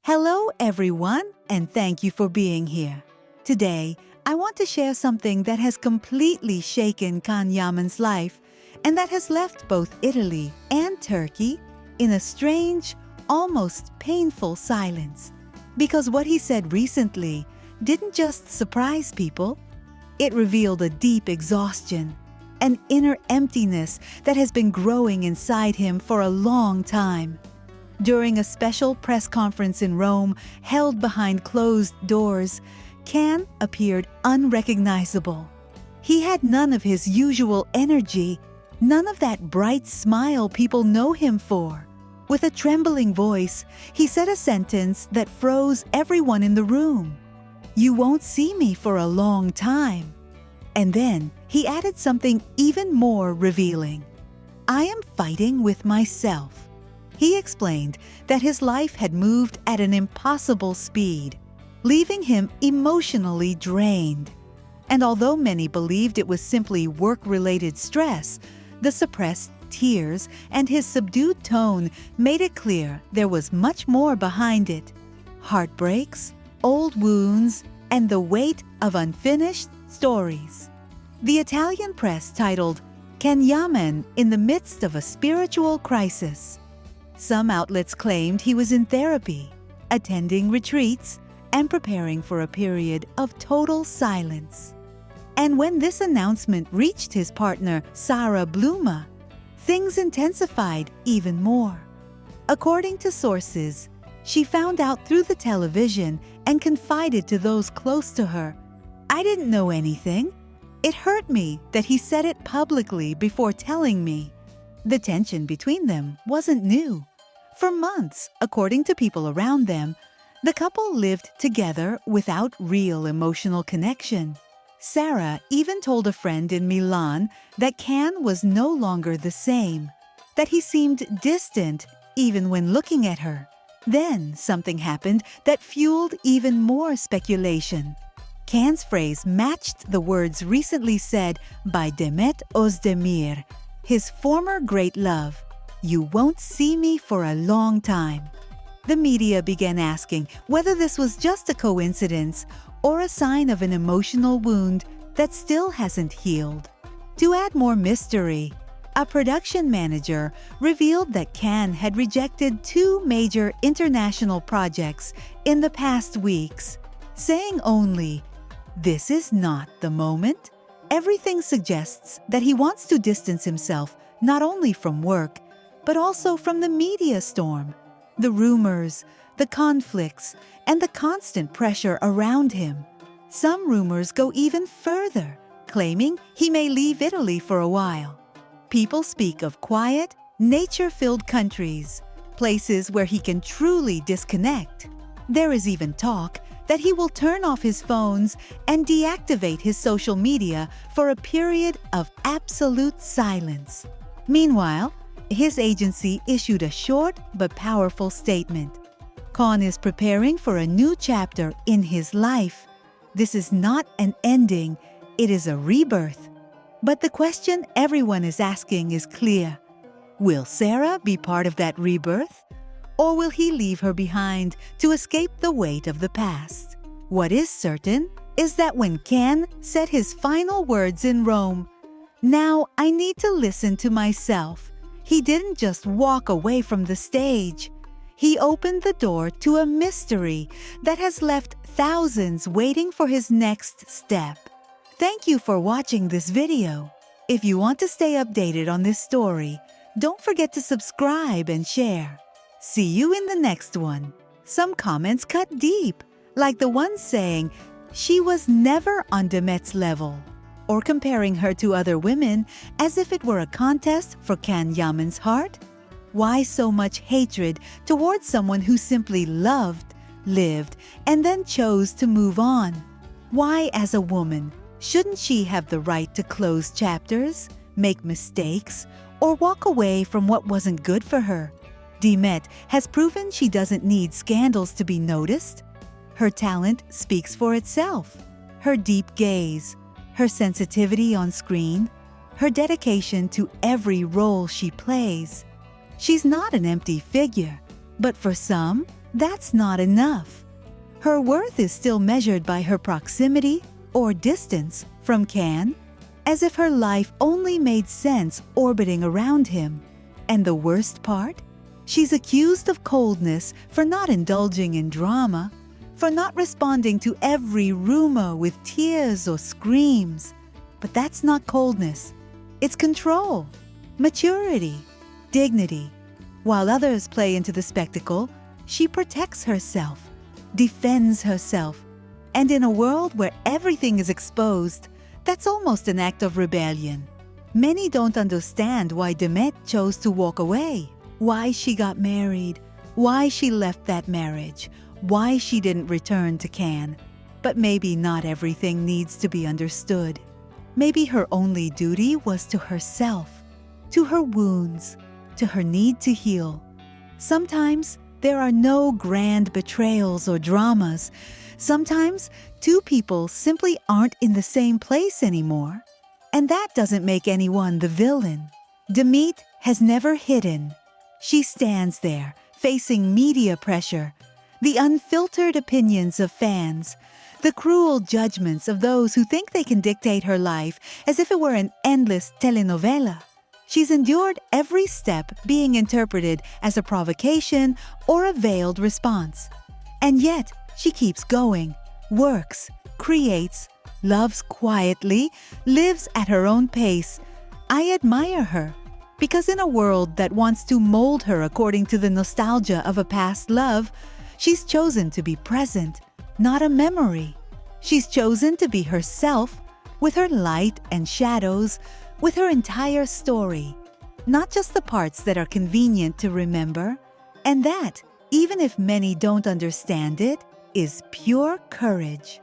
Hello, everyone, and thank you for being here. Today, I want to share something that has completely shaken Can Yaman's life and that has left both Italy and Turkey in a strange, almost painful silence. Because what he said recently didn't just surprise people, it revealed a deep exhaustion, an inner emptiness that has been growing inside him for a long time. During a special press conference in Rome held behind closed doors, Can appeared unrecognizable. He had none of his usual energy, none of that bright smile people know him for. With a trembling voice, he said a sentence that froze everyone in the room. "You won't see me for a long time." And then he added something even more revealing. "I am fighting with myself." He explained that his life had moved at an impossible speed, leaving him emotionally drained. And although many believed it was simply work-related stress, the suppressed tears and his subdued tone made it clear there was much more behind it. Heartbreaks, old wounds, and the weight of unfinished stories. The Italian press titled, "Can Yaman in the midst of a spiritual crisis?" Some outlets claimed he was in therapy, attending retreats, and preparing for a period of total silence. And when this announcement reached his partner, Sarah Bluma, things intensified even more. According to sources, she found out through the television and confided to those close to her, "I didn't know anything. It hurt me that he said it publicly before telling me." The tension between them wasn't new. For months, according to people around them, the couple lived together without real emotional connection. Sarah even told a friend in Milan that Can was no longer the same, that he seemed distant even when looking at her. Then something happened that fueled even more speculation. Can's phrase matched the words recently said by Demet Özdemir, his former great love, "You won't see me for a long time." The media began asking whether this was just a coincidence or a sign of an emotional wound that still hasn't healed. To add more mystery, a production manager revealed that Can had rejected 2 major international projects in the past weeks, saying only, "This is not the moment." Everything suggests that he wants to distance himself not only from work, but also from the media storm, the rumors, the conflicts, and the constant pressure around him. Some rumors go even further, claiming he may leave Italy for a while. People speak of quiet, nature-filled countries, places where he can truly disconnect. There is even talk that he will turn off his phones and deactivate his social media for a period of absolute silence. Meanwhile, his agency issued a short but powerful statement. Can is preparing for a new chapter in his life. This is not an ending, it is a rebirth. But the question everyone is asking is clear. Will Sarah be part of that rebirth? Or will he leave her behind to escape the weight of the past? What is certain is that when Can said his final words in Rome, "Now I need to listen to myself," he didn't just walk away from the stage. He opened the door to a mystery that has left thousands waiting for his next step. Thank you for watching this video. If you want to stay updated on this story, don't forget to subscribe and share. See you in the next one. Some comments cut deep, like the one saying, "She was never on Demet's level," or comparing her to other women as if it were a contest for Can Yaman's heart. Why so much hatred towards someone who simply loved, lived, and then chose to move on? Why, as a woman, shouldn't she have the right to close chapters, make mistakes, or walk away from what wasn't good for her? Demet has proven she doesn't need scandals to be noticed. Her talent speaks for itself. Her deep gaze, her sensitivity on screen, her dedication to every role she plays. She's not an empty figure, but for some, That's not enough. Her worth is still measured by her proximity or distance from Can, as if her life only made sense orbiting around him. And the worst part? She's accused of coldness for not indulging in drama, for not responding to every rumor with tears or screams. But that's not coldness. It's control, maturity, dignity. While others play into the spectacle, she protects herself, defends herself. And in a world where everything is exposed, that's almost an act of rebellion. Many don't understand why Demet chose to walk away, why she got married, why she left that marriage, why she didn't return to Can. But maybe not everything needs to be understood. Maybe her only duty was to herself, to her wounds, to her need to heal. Sometimes there are no grand betrayals or dramas. Sometimes two people simply aren't in the same place anymore. And that doesn't make anyone the villain. Demet has never hidden. She stands there, facing media pressure, the unfiltered opinions of fans, the cruel judgments of those who think they can dictate her life as if it were an endless telenovela. She's endured every step being interpreted as a provocation or a veiled response. And yet, she keeps going, works, creates, loves quietly, lives at her own pace. I admire her, because in a world that wants to mold her according to the nostalgia of a past love, she's chosen to be present, not a memory. She's chosen to be herself, with her light and shadows, with her entire story, not just the parts that are convenient to remember. And that, even if many don't understand it, is pure courage.